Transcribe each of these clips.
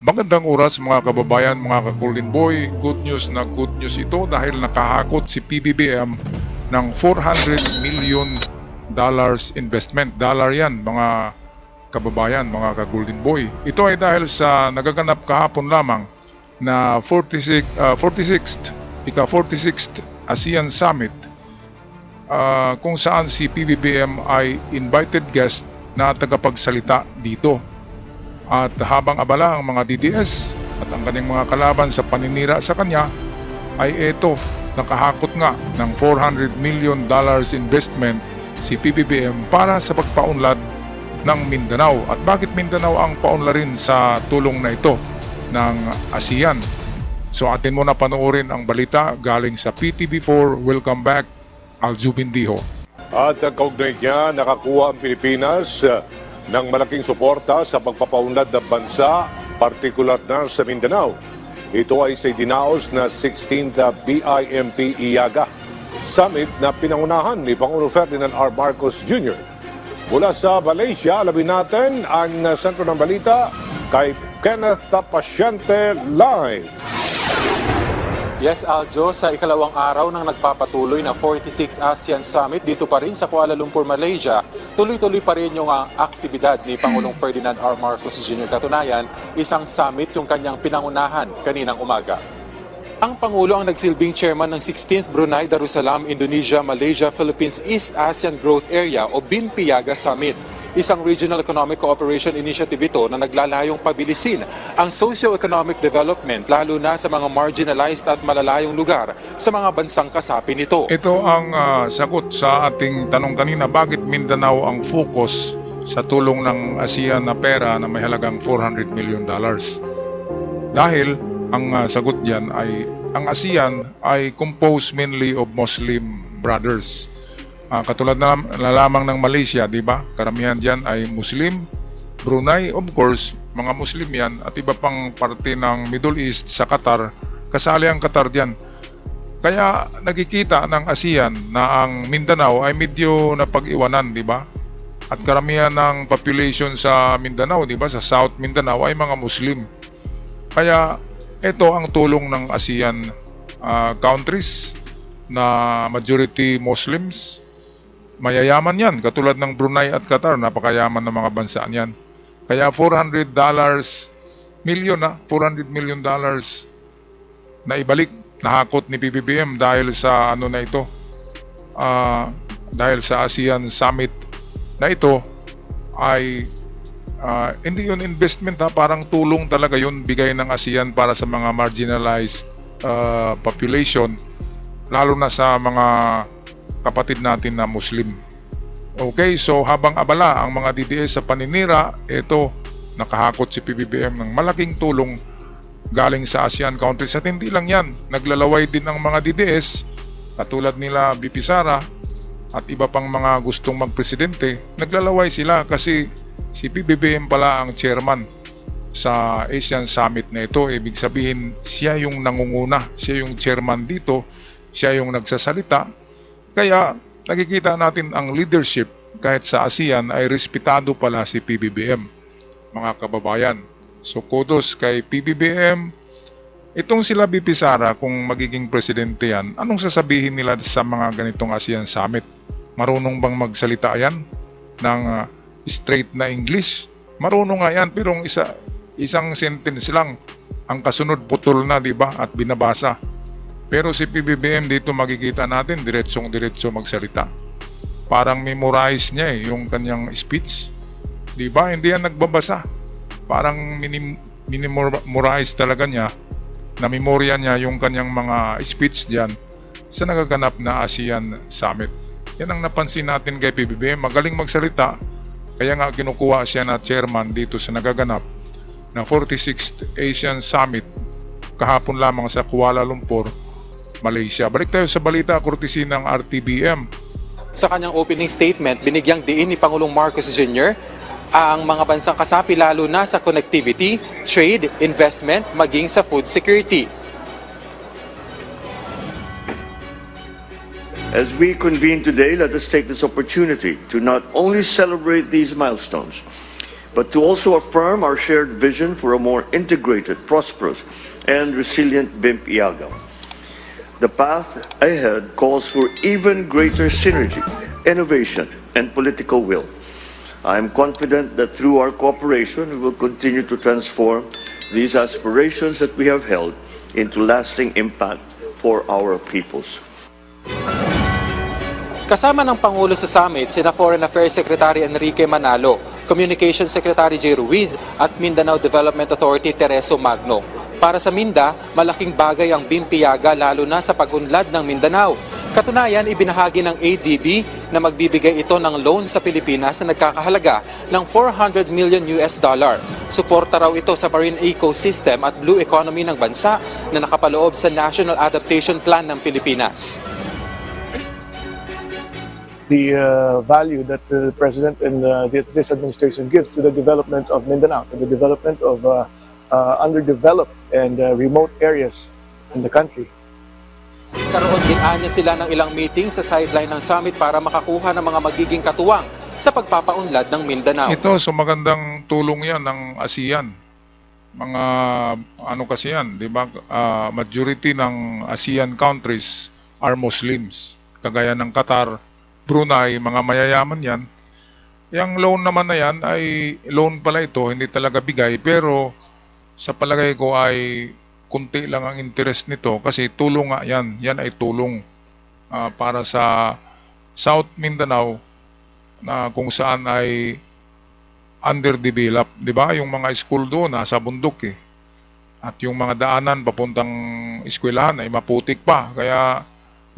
Magandang oras mga kababayan, mga ka-Golden Boy. Good news na good news ito dahil nakahakot si PBBM ng $400 million investment. Dollar yan mga kababayan, mga ka-Golden Boy. Ito ay dahil sa nagaganap kahapon lamang na 46th ASEAN Summit kung saan si PBBM ay invited guest na tagapagsalita dito. At habang abala ang mga DDS at ang kanyang mga kalaban sa paninira sa kanya, ay eto, nakahakot nga ng $400 million investment si PBBM para sa pagpaunlad ng Mindanao. At bakit Mindanao ang paunlarin sa tulong na ito ng ASEAN? So atin mo na panoorin ang balita galing sa PTV4. Welcome back, Alju Bindiho. At kaugnay niya, nakakuha ang Pilipinas ng malaking suporta sa pagpapaunlad ng bansa, partikular na sa Mindanao. Ito ay sa dinaos na 16th BIMP IAGA Summit na pinangunahan ni Pangulong Ferdinand R. Marcos Jr. Mula sa Malaysia, alamin natin ang sentro ng balita kay Kenneth Pasyente live. Yes, Aljo, sa ikalawang araw ng nagpapatuloy na 46 ASEAN Summit dito pa rin sa Kuala Lumpur, Malaysia, tuloy-tuloy pa rin yung aktibidad ni Pangulong Ferdinand R. Marcos Jr. Katunayan, isang summit yung kanyang pinangunahan kaninang umaga. Ang Pangulo ang nagsilbing chairman ng 16th Brunei Darussalam Indonesia Malaysia Philippines East ASEAN Growth Area o BIMP-IAGA Summit. Isang Regional Economic Cooperation Initiative ito na naglalayong pabilisin ang socio-economic development lalo na sa mga marginalized at malalayong lugar sa mga bansang kasapi nito. Ito ang sagot sa ating tanong kanina, bakit Mindanao ang focus sa tulong ng ASEAN na pera na may halagang $400 million? Dahil ang sagot diyan ay ang ASEAN ay composed mainly of Muslim brothers. Katulad na lamang ng Malaysia, di ba? Karamihan diyan ay Muslim. Brunei, of course, mga Muslim yan. At iba pang parte ng Middle East sa Qatar, kasali ang Qatar diyan. Kaya nakikita ng ASEAN na ang Mindanao ay medyo napag-iwanan, di ba? At karamihan ng population sa Mindanao, di ba? Sa South Mindanao ay mga Muslim. Kaya ito ang tulong ng ASEAN countries na majority Muslims. Mayayaman yan, katulad ng Brunei at Qatar, napakayaman ng mga bansa niyan. Kaya $400 million na ibalik, nahakot ni PBBM dahil sa ano na ito, dahil sa ASEAN Summit na ito ay hindi yun investment, parang tulong talaga yun bigay ng ASEAN para sa mga marginalized population, lalo na sa mga kapatid natin na Muslim. Okay, so habang abala ang mga DDS sa paninira, ito, nakahakot si PBBM ng malaking tulong galing sa ASEAN countries. At hindi lang yan, naglalaway din ang mga DDS, katulad nila BP Sara at iba pang mga gustong magpresidente. Naglalaway sila kasi si PBBM pala ang chairman sa ASEAN Summit na ito. Ibig sabihin, siya yung nangunguna, siya yung chairman dito, siya yung nagsasalita. Kaya nakikita natin ang leadership kahit sa ASEAN ay respetado pala si PBBM, mga kababayan. So kudos kay PBBM. Itong sila BP Sara, kung magiging presidente yan, anong sasabihin nila sa mga ganitong ASEAN Summit? Marunong bang magsalita yan ng straight na English? Marunong nga yan, pero isang sentence lang. Ang kasunod putol na, di ba? At binabasa. Pero si PBBM dito makikita natin diretsong-diretso magsalita. Parang memorize niya yung kanyang speech. Di ba? Hindi yan nagbabasa. Parang memorize talaga niya. Na-memorya niya yung kanyang mga speech diyan sa nagaganap na ASEAN Summit. Yan ang napansin natin kay PBBM. Magaling magsalita. Kaya nga kinukuha siya na chairman dito sa nagaganap na 46th ASEAN Summit kahapon lamang sa Kuala Lumpur, Malaysia. Balik tayo sa balita, courtesy ng RTBM. Sa kanyang opening statement, binigyang diin ni Pangulong Marcos Jr. ang mga bansang kasapi lalo na sa connectivity, trade, investment, maging sa food security. As we convene today, let us take this opportunity to not only celebrate these milestones, but to also affirm our shared vision for a more integrated, prosperous, and resilient BIMP-IAGA. The path ahead calls for even greater synergy, innovation, and political will. I am confident that through our cooperation, we will continue to transform these aspirations that we have held into lasting impact for our peoples. Kasama ng Pangulo sa summit, sina Foreign Affairs Secretary Enrique Manalo, Communications Secretary J. Ruiz at Mindanao Development Authority Tereso Magno. Para sa Minda, malaking bagay ang BIMP-IAGA lalo na sa pag-unlad ng Mindanao. Katunayan, ibinahagi ng ADB na magbibigay ito ng loan sa Pilipinas na nagkakahalaga ng $400 million. Suporta raw ito sa marine ecosystem at blue economy ng bansa na nakapaloob sa National Adaptation Plan ng Pilipinas. The value that the President and this administration gives to the development of Mindanao, to the development of underdeveloped and remote areas in the country. Karoon din anya sila ng ilang meeting sa sideline ng summit para makakuha ng mga magiging katuwang sa pagpapaunlad ng Mindanao. Ito, so magandang tulong yan ng ASEAN. Mga ano kasi yan, di ba? Majority ng ASEAN countries are Muslims. Kagaya ng Qatar, Brunei, mga mayayaman yan. Yung loan naman na yan ay loan pala ito, hindi talaga bigay. Pero sa palagay ko ay kunti lang ang interest nito kasi tulong nga yan. Yan ay tulong para sa South Mindanao na kung saan ay underdeveloped. Di ba? Yung mga school doon nasa bundok eh. At yung mga daanan papuntang eskwelahan ay maputik pa. Kaya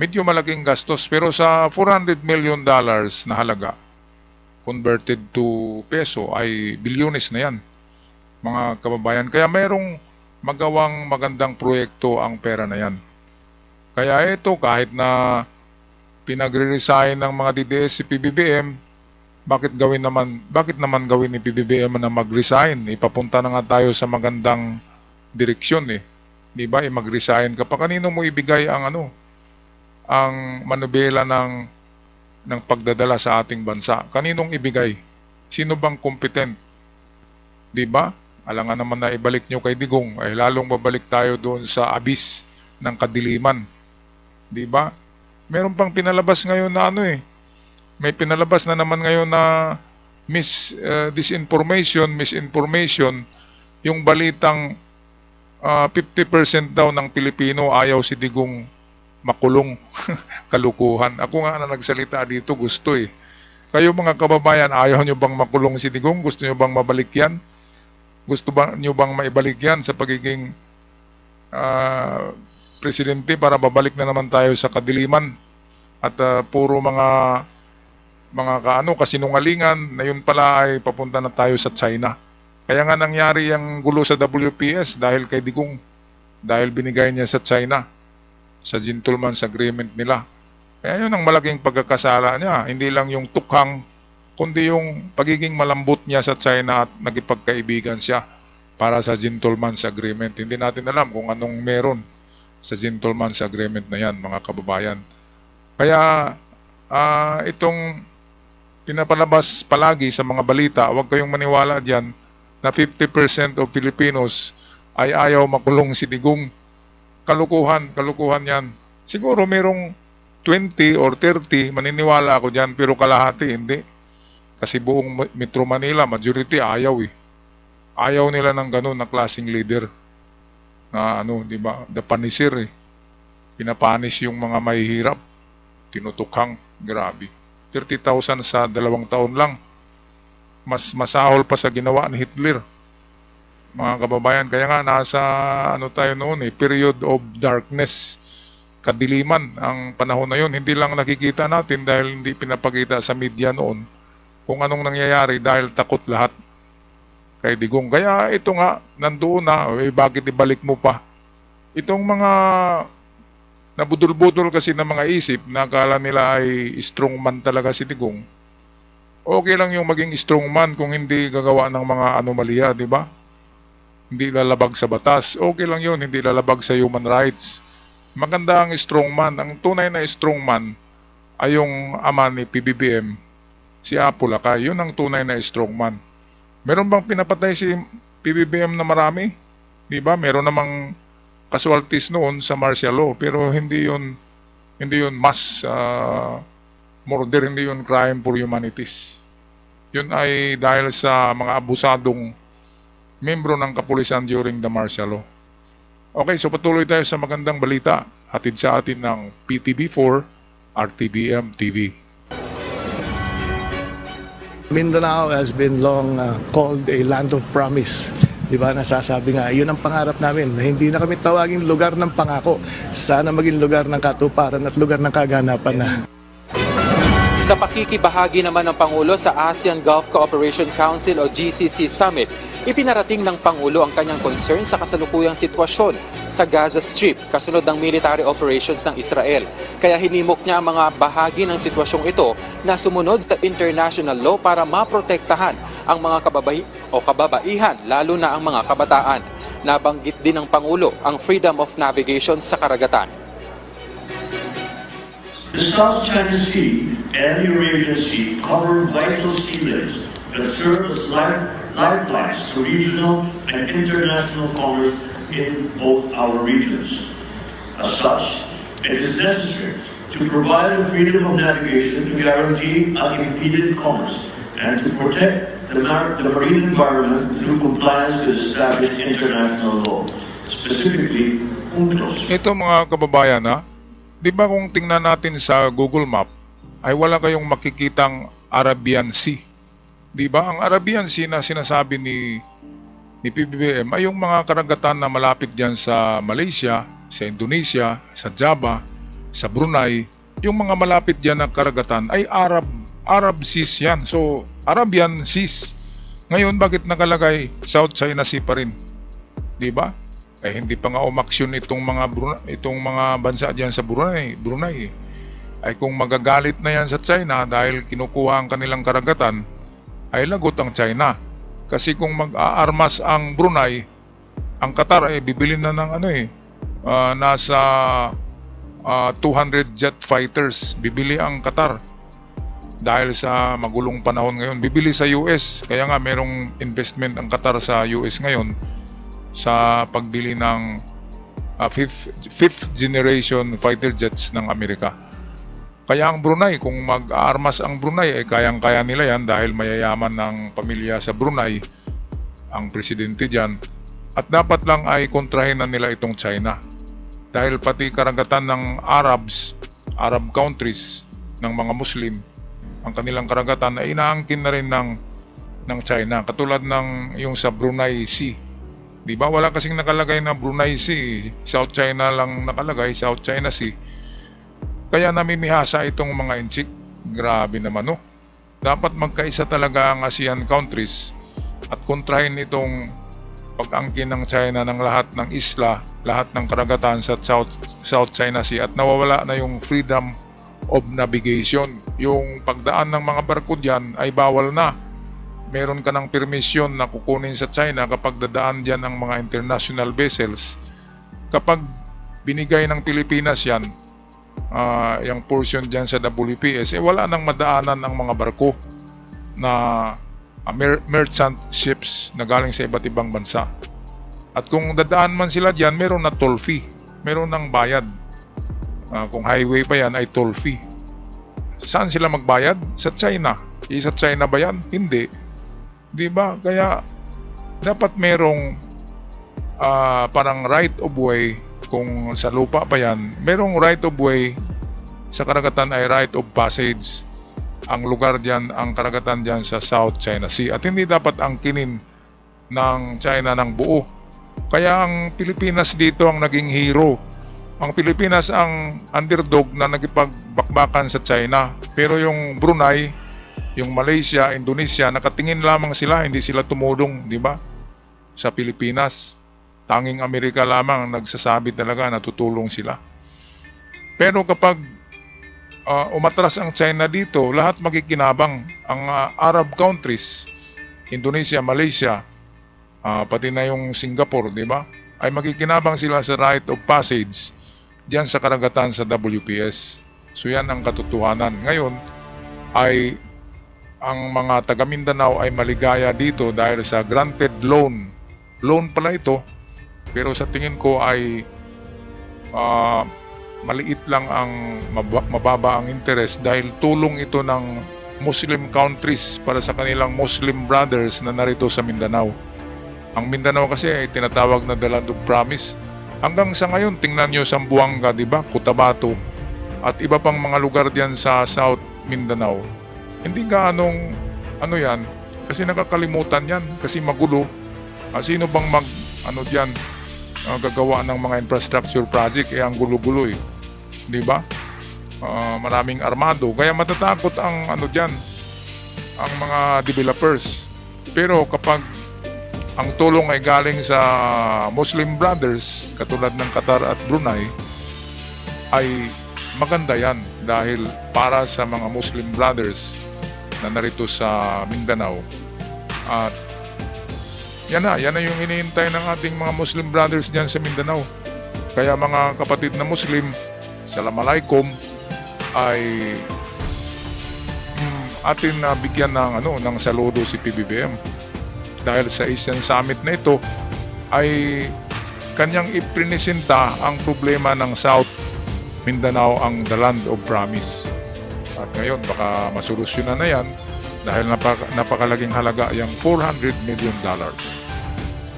medyo malaking gastos. Pero sa $400 million na halaga, converted to peso, ay bilyones na yan, mga kababayan. Kaya mayroong magawang magandang proyekto ang pera na yan. Kaya ito, kahit na pinagre-resign ng mga DDS si PBBM, bakit naman gawin ni PBBM na mag-resign? Ipapunta na nga tayo sa magandang direksyon eh. Di ba? Mag-resign ka pa. Kanino mo ibigay ang ang manubela ng pagdadala sa ating bansa? Kaninong ibigay? Sino bang competent? Di ba? Alangan naman na ibalik nyo kay Digong, ay lalong babalik tayo doon sa abyss ng kadiliman. Di ba? Meron pang pinalabas ngayon na may pinalabas na naman ngayon na misinformation, yung balitang 50% daw ng Pilipino ayaw si Digong makulong. Kalukuhan. Ako nga na nagsalita dito, gusto eh. Kayo mga kababayan, ayaw nyo bang makulong si Digong? Gusto nyo bang mabalik yan? Gusto nyo bang maibalik yan sa pagiging presidente para babalik na naman tayo sa kadiliman at puro mga kasinungalingan na yun pala ay papunta na tayo sa China. Kaya nga nangyari ang gulo sa WPS dahil kay Digong, dahil binigay niya sa China sa gentleman's agreement nila. Kaya yun ang malaking pagkakasala niya, hindi lang yung tukhang, kundi yung pagiging malambot niya sa China at nagipagkaibigan siya para sa gentleman's agreement. Hindi natin alam kung anong meron sa gentleman's agreement na yan, mga kababayan. Kaya itong pinapalabas palagi sa mga balita, huwag kayong maniwala dyan na 50% of Filipinos ay ayaw makulong si Digong. Kalukuhan yan. Siguro merong 20 or 30, maniniwala ako dyan, pero kalahati hindi. Kasi buong Metro Manila, majority ayaw eh. Ayaw nila ng ganun na klaseng leader. Na di ba, the panisir eh. Pinapanis yung mga mahihirap. Tinutukhang, grabe. 30,000 sa 2 taon lang. Mas masahol pa sa ginawa ni Hitler. Mga kababayan, kaya nga nasa tayo noon eh, period of darkness. Kadiliman ang panahon na yun. Hindi lang nakikita natin dahil hindi pinapakita sa media noon kung anong nangyayari dahil takot lahat kay Digong. Kaya ito nga, nandoon na, bakit ibalik mo pa? Itong mga nabudol-budol kasi ng mga isip na akala nila ay strongman talaga si Digong. Okay lang yung maging strongman kung hindi gagawa ng mga anomalya, di ba? Hindi lalabag sa batas. Okay lang yun, hindi lalabag sa human rights. Maganda ang strongman. Ang tunay na strongman ay yung ama ni PBBM, si Apo Lakay. Yun ang tunay na strongman. Meron bang pinapatay si PBBM na marami? Di ba? Meron namang casualties noon sa martial law, pero hindi yun mass murder, hindi yun crime for humanities. Yun ay dahil sa mga abusadong membro ng kapulisan during the martial law. Okay, so patuloy tayo sa magandang balita. Hatid sa atin ng PTV4 RTBM TV. Mindanao has been long called a land of promise. Di ba, nasasabi nga, yun ang pangarap namin, na hindi na kami tawagin lugar ng pangako. Sana maging lugar ng katuparan at lugar ng kaganapan na. Sa pakikibahagi naman ng Pangulo sa ASEAN Gulf Cooperation Council o GCC Summit, ipinarating ng Pangulo ang kanyang concern sa kasalukuyang sitwasyon sa Gaza Strip kasunod ng military operations ng Israel. Kaya hinimok niya ang mga bahagi ng sitwasyong ito na sumunod sa international law para maprotektahan ang mga kababaihan, lalo na ang mga kabataan. Nabanggit din ng Pangulo ang freedom of navigation sa karagatan. The South China Sea and the Eurasian Sea cover vital sea lanes that serve as lifelines to regional and international commerce in both our regions. As such, it is necessary to provide the freedom of navigation to guarantee unimpeded commerce and to protect the marine environment through compliance with established international law, specifically UNCLOS. Ito mga kababayan, di ba kung tingnan natin sa Google Map, ay wala kayong makikitang Arabian Sea. Di ba? Ang Arabian Sea na sinasabi ni PBBM ay yung mga karagatan na malapit diyan sa Malaysia, sa Indonesia, sa Java, sa Brunei. Yung mga malapit diyan na karagatan ay Arab Seas yan. So, Arabian Seas. Ngayon, bakit nakalagay South China Sea pa rin? Di ba? Hindi pa nga umaksyon itong mga bansa diyan sa Brunei. Ay kung magagalit na yan sa China dahil kinukuha ang kanilang karagatan, ay lagot ang China. Kasi kung mag-aarmas ang Brunei, ang Qatar ay bibili na ng nasa 200 jet fighters. Bibili ang Qatar dahil sa magulong panahon ngayon. Bibili sa US. Kaya nga merong investment ang Qatar sa US ngayon sa pagbili ng fifth generation fighter jets ng Amerika. Kaya ang Brunei, kung mag-aarmas ang Brunei, ay kayang-kaya nila yan dahil mayayaman ng pamilya sa Brunei ang presidente dyan. At dapat lang ay kontrahin na nila itong China. Dahil pati karagatan ng Arab countries, ng mga Muslim, ang kanilang karagatan ay inaangkin na rin ng China. Katulad ng yung sa Brunei Sea. Di ba? Wala kasing nakalagay na Brunei Sea. South China lang nakalagay, South China Sea. Kaya namimihasa itong mga inchik. Grabe naman, no? Dapat magkaisa talaga ang ASEAN countries at kontrahin itong pag-angkin ng China ng lahat ng isla, lahat ng karagatan sa South China Sea at nawawala na yung freedom of navigation. Yung pagdaan ng mga barko dyan ay bawal na. Meron ka ng permisyon na kukunin sa China kapag dadaan dyan ang mga international vessels. Kapag binigay ng Pilipinas yan, yung portion dyan sa WPS, wala nang madaanan ang mga barko na merchant ships na galing sa iba't ibang bansa. At kung dadaan man sila dyan, meron na toll fee. Meron ng bayad. Kung highway pa yan, ay toll fee. Saan sila magbayad? Sa China. Sa China ba yan? Hindi. Diba? Kaya dapat merong parang right of way. Kung sa lupa pa yan, merong right of way. Sa karagatan ay right of passage. Ang lugar dyan, ang karagatan dyan sa South China Sea. At hindi dapat angkinin ng China ng buo. Kaya ang Pilipinas dito ang naging hero. Ang Pilipinas ang underdog na nagipagbakbakan sa China. Pero yung Brunei, yung Malaysia, Indonesia, nakatingin lamang sila, hindi sila tumulong, di ba? Sa Pilipinas, tanging Amerika lamang ang nagsasabi talaga na tutulong sila. Pero kapag umatras ang China dito, lahat makikinabang. Ang Arab countries, Indonesia, Malaysia, pati na yung Singapore, di ba? Ay makikinabang sila sa right of passage diyan sa karagatan sa WPS. So yan ang katotohanan. Ngayon ay ang mga taga Mindanao ay maligaya dito dahil sa granted loan. Loan pala ito, pero sa tingin ko ay maliit lang ang mababa ang interest dahil tulong ito ng Muslim countries para sa kanilang Muslim brothers na narito sa Mindanao. Ang Mindanao kasi ay tinatawag na the land of promise. Hanggang sa ngayon, tingnan nyo Zamboanga, di ba? Cotabato at iba pang mga lugar diyan sa South Mindanao. Hindi gaanong yan kasi nakakalimutan yan kasi magulo. Sino bang diyan gagawa ng mga infrastructure project ang gulo-gulo di ba? Maraming armado kaya matatakot ang diyan ang mga developers. Pero kapag ang tulong ay galing sa Muslim brothers katulad ng Qatar at Brunei ay maganda yan dahil para sa mga Muslim brothers na narito sa Mindanao. At yan na yung iniintay ng ating mga Muslim brothers dyan sa Mindanao. Kaya mga kapatid na Muslim, Assalamualaikum, ay atin na bigyan ng saludo si PBBM. Dahil sa Asian Summit na ito ay kanyang iprinisenta ang problema ng South Mindanao, ang the land of promise. At ngayon baka masolusyonan na yan dahil napakalaking halaga yung $400 million.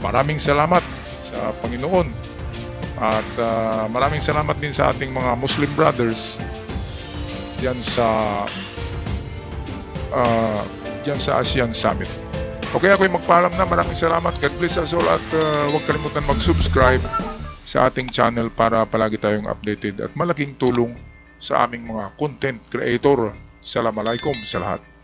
Maraming salamat sa Panginoon at maraming salamat din sa ating mga Muslim brothers diyan sa ASEAN Summit. Okay, ako'y magpaalam na. Maraming salamat. God bless us all at huwag kalimutan mag-subscribe sa ating channel para palagi tayong updated at malaking tulong sa aming mga content creator. Assalamualaikum sa lahat.